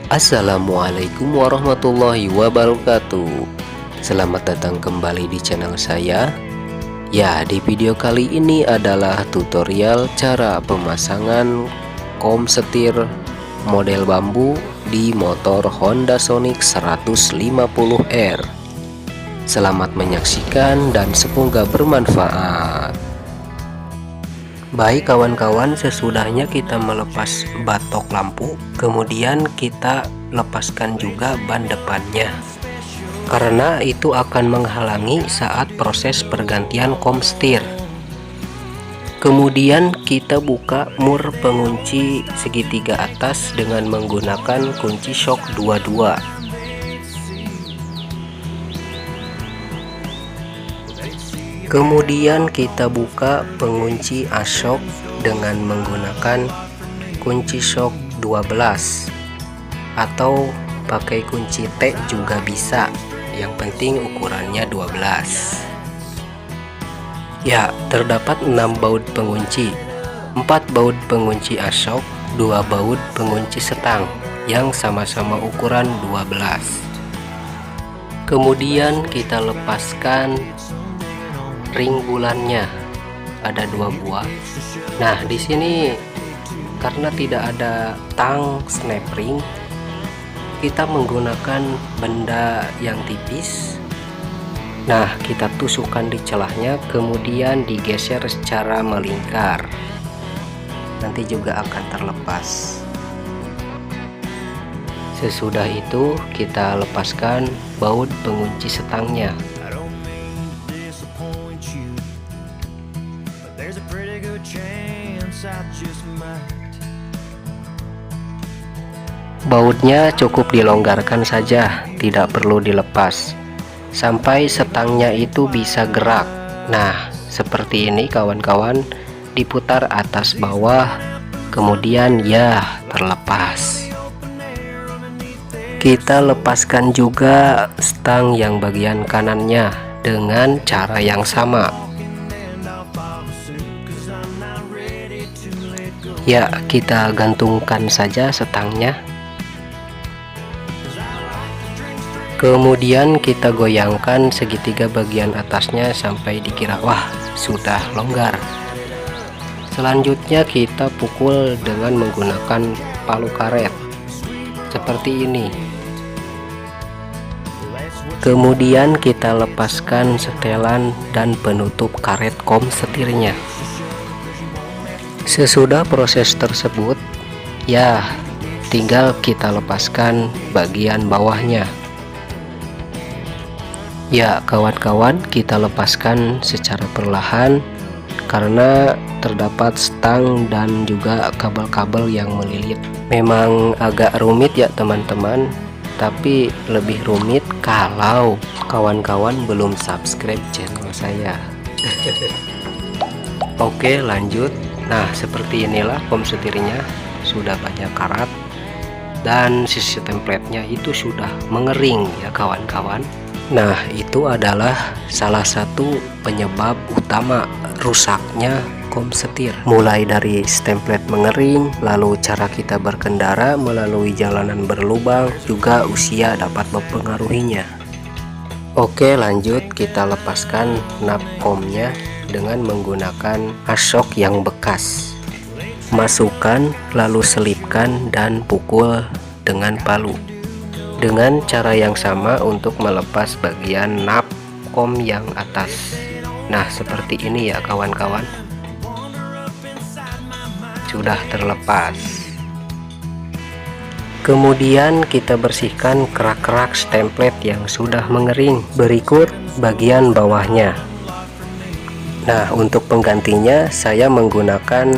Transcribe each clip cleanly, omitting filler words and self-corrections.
Assalamualaikum warahmatullahi wabarakatuh. Selamat datang kembali di channel saya. Ya, di video kali ini adalah tutorial cara pemasangan kom setir model bambu di motor Honda Sonic 150R. Selamat menyaksikan dan semoga bermanfaat. Baik kawan-kawan, sesudahnya kita melepas batok lampu, kemudian kita lepaskan juga ban depannya, karena itu akan menghalangi saat proses pergantian kom setir. Kemudian kita buka mur pengunci segitiga atas dengan menggunakan kunci shock 22. Kemudian kita buka pengunci ashok dengan menggunakan kunci shock 12 atau pakai kunci T juga bisa, yang penting ukurannya 12. Ya, terdapat 6 baut pengunci, 4 baut pengunci ashok, 2 baut pengunci setang yang sama-sama ukuran 12. Kemudian kita lepaskan ring bulannya, ada 2 buah. Nah, di sini karena tidak ada tang snap ring, kita menggunakan benda yang tipis. Nah, kita tusukkan di celahnya, kemudian digeser secara melingkar. Nanti juga akan terlepas. Sesudah itu kita lepaskan baut pengunci setangnya. Bautnya cukup dilonggarkan saja, tidak perlu dilepas sampai setangnya itu bisa gerak. Nah, seperti ini kawan-kawan, diputar atas bawah, kemudian ya terlepas. Kita lepaskan juga stang yang bagian kanannya dengan cara yang sama. Ya, kita gantungkan saja stangnya. Kemudian kita goyangkan segitiga bagian atasnya sampai dikira wah sudah longgar. Selanjutnya kita pukul dengan menggunakan palu karet seperti ini. Kemudian kita lepaskan setelan dan penutup karet kom setirnya. Sesudah proses tersebut, ya tinggal kita lepaskan bagian bawahnya. Ya kawan-kawan, kita lepaskan secara perlahan karena terdapat stang dan juga kabel-kabel yang melilit. Memang agak rumit ya teman-teman, tapi lebih rumit kalau kawan-kawan belum subscribe channel saya. Oke, lanjut. Nah, seperti inilah kom setirnya, sudah banyak karat dan sisi templatenya itu sudah mengering ya kawan-kawan. Nah, itu adalah salah satu penyebab utama rusaknya kom setir. Mulai dari stemplet mengering, lalu cara kita berkendara melalui jalanan berlubang, juga usia dapat mempengaruhinya. Oke, lanjut kita lepaskan nap komnya dengan menggunakan ashok yang bekas. Masukkan, lalu selipkan dan pukul dengan palu. Dengan cara yang sama untuk melepas bagian nap kom yang atas. Nah, seperti ini ya kawan-kawan. Sudah terlepas. Kemudian kita bersihkan kerak-kerak stemplet yang sudah mengering. Berikut bagian bawahnya. Nah, untuk penggantinya saya menggunakan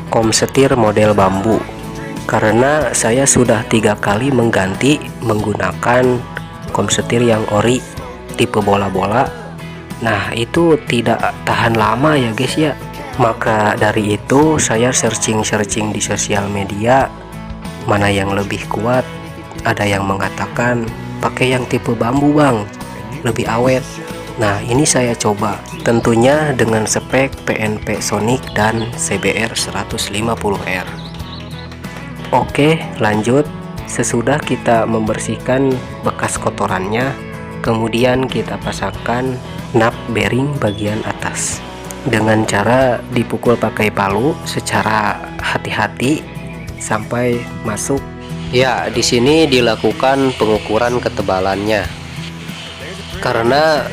kom setir model bambu, karena saya sudah 3 kali mengganti menggunakan kom setir yang ori tipe bola-bola. Nah, itu tidak tahan lama ya guys ya. Maka dari itu saya searching di sosial media mana yang lebih kuat. Ada yang mengatakan pakai yang tipe bambu bang, lebih awet. Nah, ini saya coba, tentunya dengan spek PNP Sonic dan CBR 150R. Oke, lanjut. sesudah kita membersihkan bekas kotorannya, kemudian kita pasangkan nap bearing bagian atas dengan cara dipukul pakai palu secara hati-hati sampai masuk. Ya, di sini dilakukan pengukuran ketebalannya karena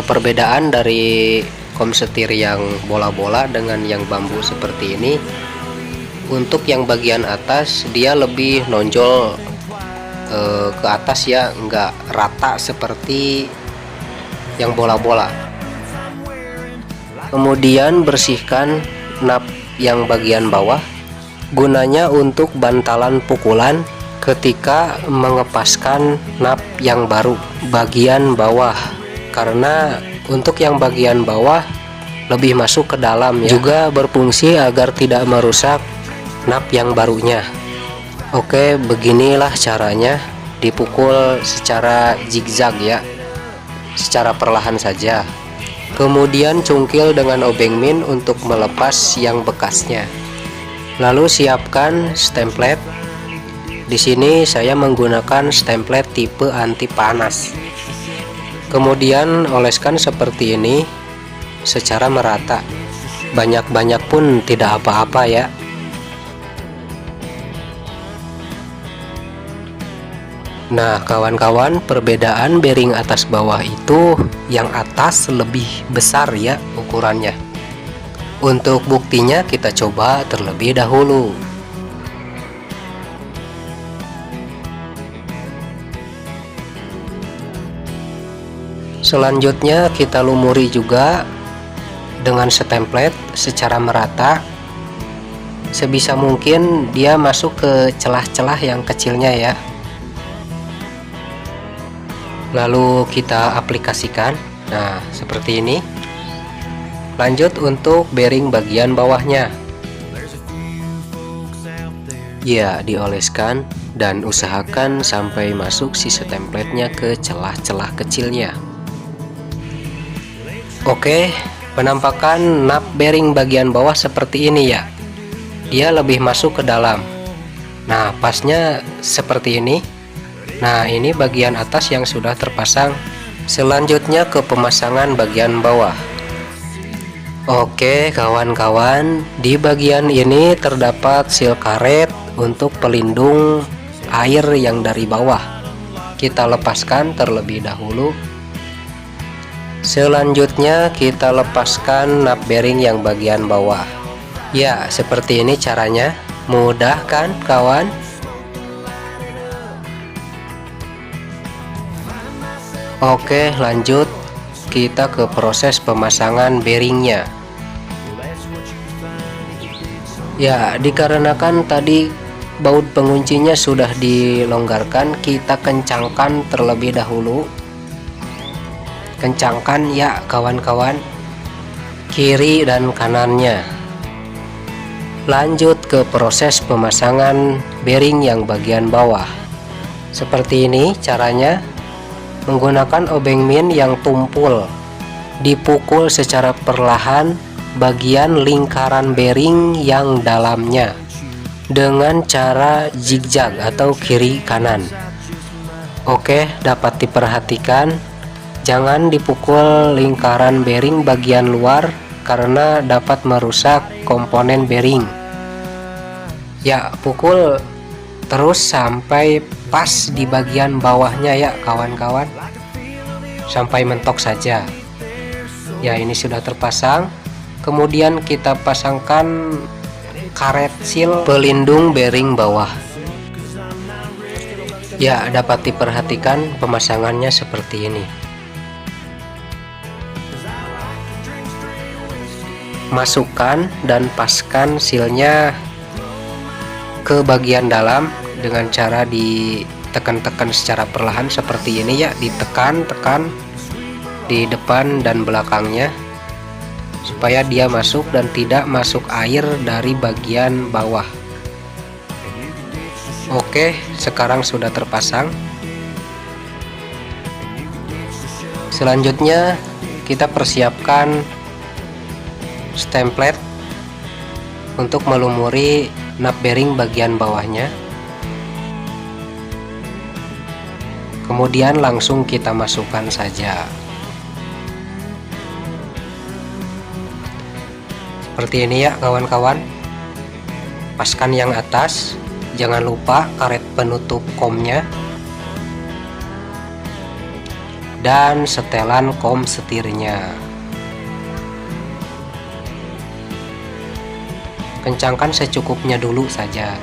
perbedaan dari kom setir yang bola-bola dengan yang bambu seperti ini. Untuk yang bagian atas dia lebih nonjol ke atas ya, enggak rata seperti yang bola-bola. Kemudian bersihkan nap yang bagian bawah, gunanya untuk bantalan pukulan ketika mengepaskan nap yang baru bagian bawah, karena untuk yang bagian bawah lebih masuk ke dalam ya. Juga berfungsi agar tidak merusak nap yang barunya. Oke, beginilah caranya, dipukul secara zigzag ya, secara perlahan saja. Kemudian cungkil dengan obeng min untuk melepas yang bekasnya. Lalu siapkan stemplet. Di sini saya menggunakan stemplet tipe anti panas. Kemudian oleskan seperti ini secara merata. Banyak-banyak pun tidak apa-apa ya. Nah kawan-kawan, perbedaan bearing atas bawah itu yang atas lebih besar ya ukurannya. Untuk buktinya kita coba terlebih dahulu. Selanjutnya kita lumuri juga dengan stemplet secara merata. Sebisa mungkin dia masuk ke celah-celah yang kecilnya ya. Lalu kita aplikasikan. Nah seperti ini. Lanjut untuk bearing bagian bawahnya. Ya, dioleskan dan usahakan sampai masuk si stempletnya ke celah-celah kecilnya. Oke, penampakan nap bearing bagian bawah seperti ini ya. Dia lebih masuk ke dalam. Nah pasnya seperti ini. Nah ini bagian atas yang sudah terpasang. Selanjutnya ke pemasangan bagian bawah. Oke kawan-kawan, di bagian ini terdapat seal karet untuk pelindung air yang dari bawah. Kita lepaskan terlebih dahulu. Selanjutnya kita lepaskan nap bearing yang bagian bawah. Ya seperti ini caranya. Mudah kan kawan? Oke, lanjut kita ke proses pemasangan bearingnya. Ya, dikarenakan tadi baut penguncinya sudah dilonggarkan, kita kencangkan terlebih dahulu. Kencangkan ya kawan-kawan, kiri dan kanannya. Lanjut ke proses pemasangan bearing yang bagian bawah. Seperti ini caranya. Menggunakan obeng min yang tumpul, dipukul secara perlahan bagian lingkaran bearing yang dalamnya dengan cara zigzag atau kiri kanan. Oke, dapat diperhatikan, jangan dipukul lingkaran bearing bagian luar karena dapat merusak komponen bearing. Ya, pukul terus sampai pas di bagian bawahnya ya kawan-kawan, sampai mentok saja. Ya ini sudah terpasang. Kemudian kita pasangkan karet seal pelindung bearing bawah. Ya dapat diperhatikan pemasangannya seperti ini. Masukkan dan paskan sealnya ke bagian dalam dengan cara ditekan-tekan secara perlahan seperti ini ya, ditekan-tekan di depan dan belakangnya supaya dia masuk dan tidak masuk air dari bagian bawah. Oke, sekarang sudah terpasang. Selanjutnya kita persiapkan stemplet untuk melumuri nap bearing bagian bawahnya. Kemudian langsung kita masukkan saja. Seperti ini ya kawan-kawan. Paskan yang atas, jangan lupa karet penutup komnya dan setelan kom setirnya. Kencangkan secukupnya dulu saja.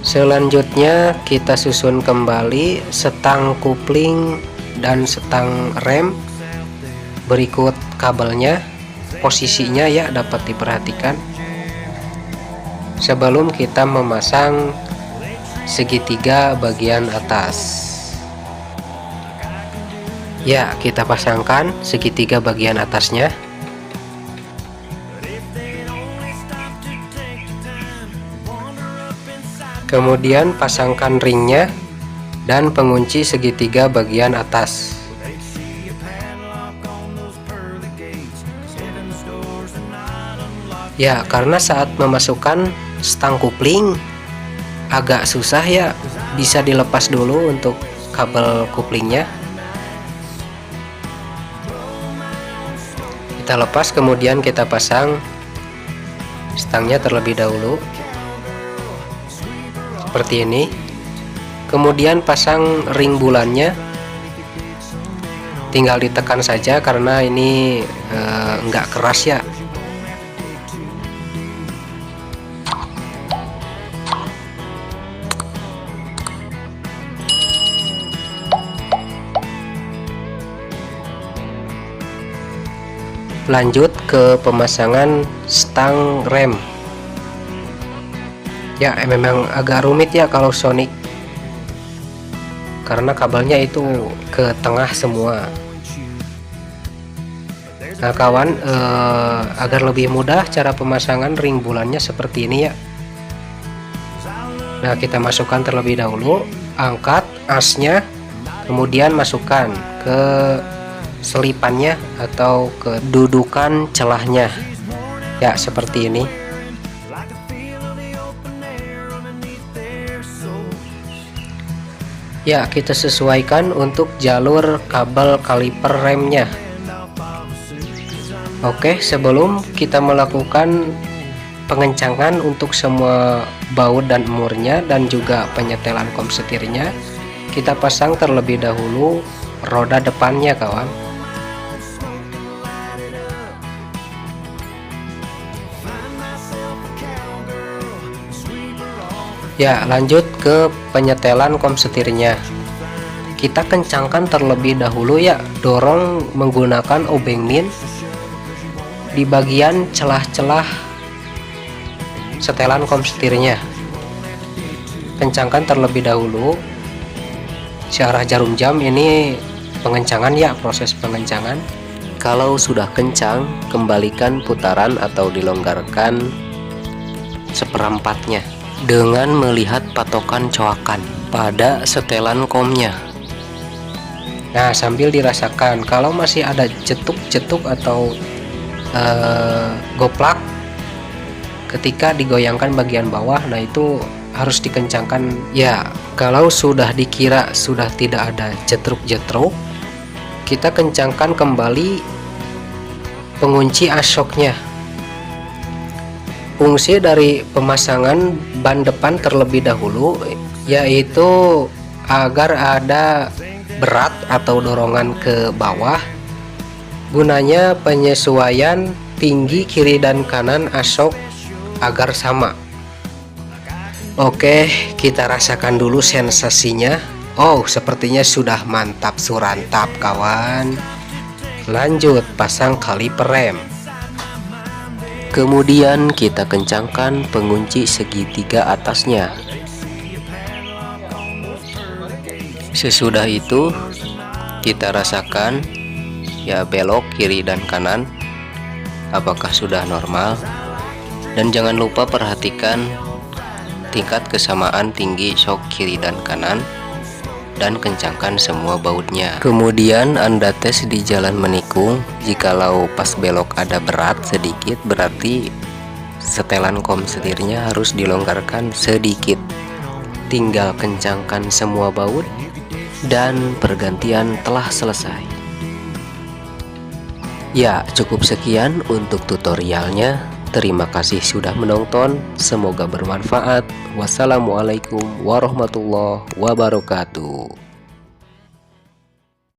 Selanjutnya kita susun kembali setang kopling dan setang rem, berikut kabelnya. Posisinya ya dapat diperhatikan sebelum kita memasang segitiga bagian atas. Ya, kita pasangkan segitiga bagian atasnya. Kemudian pasangkan ringnya dan pengunci segitiga bagian atas. Ya, karena saat memasukkan stang kopling agak susah ya, bisa dilepas dulu untuk kabel koplingnya. Kita lepas, kemudian kita pasang stangnya terlebih dahulu seperti ini. Kemudian pasang ring bulannya, tinggal ditekan saja karena ini enggak keras ya. Lanjut ke pemasangan stang rem. Ya, memang agak rumit ya kalau Sonic, karena kabelnya itu ke tengah semua. Nah kawan, agar lebih mudah cara pemasangan ring bulannya seperti ini ya. Nah, kita masukkan terlebih dahulu, angkat asnya, kemudian masukkan ke selipannya atau kedudukan celahnya ya, seperti ini. Ya, kita sesuaikan untuk jalur kabel kaliper remnya. Oke, sebelum kita melakukan pengencangan untuk semua baut dan emurnya dan juga penyetelan kom setirnya, kita pasang terlebih dahulu roda depannya kawan. Ya, lanjut ke penyetelan kom setirnya. Kita kencangkan terlebih dahulu ya, dorong menggunakan obeng min di bagian celah-celah setelan kom setirnya. Kencangkan terlebih dahulu searah jarum jam, ini pengencangan ya, proses pengencangan. Kalau sudah kencang, kembalikan putaran atau dilonggarkan seperempatnya dengan melihat patokan coakan pada setelan komnya. Nah, sambil dirasakan kalau masih ada cetuk-cetuk atau goplak ketika digoyangkan bagian bawah, nah itu harus dikencangkan ya. Kalau sudah dikira sudah tidak ada jetruk-jetruk, kita kencangkan kembali pengunci asoknya. Fungsi dari pemasangan ban depan terlebih dahulu yaitu agar ada berat atau dorongan ke bawah, gunanya penyesuaian tinggi kiri dan kanan asok agar sama. Oke, kita rasakan dulu sensasinya. Oh, sepertinya sudah mantap surantap kawan. Lanjut pasang kaliper rem. Kemudian kita kencangkan pengunci segitiga atasnya. Sesudah itu kita rasakan ya belok kiri dan kanan apakah sudah normal, dan jangan lupa perhatikan tingkat kesamaan tinggi shock kiri dan kanan dan kencangkan semua bautnya. Kemudian Anda tes di jalan menikung, jikalau pas belok ada berat sedikit berarti setelan kom setirnya harus dilonggarkan sedikit. tinggal kencangkan semua baut dan pergantian telah selesai. Ya, cukup sekian untuk tutorialnya. Terima kasih sudah menonton, semoga bermanfaat. Wassalamualaikum warahmatullahi wabarakatuh.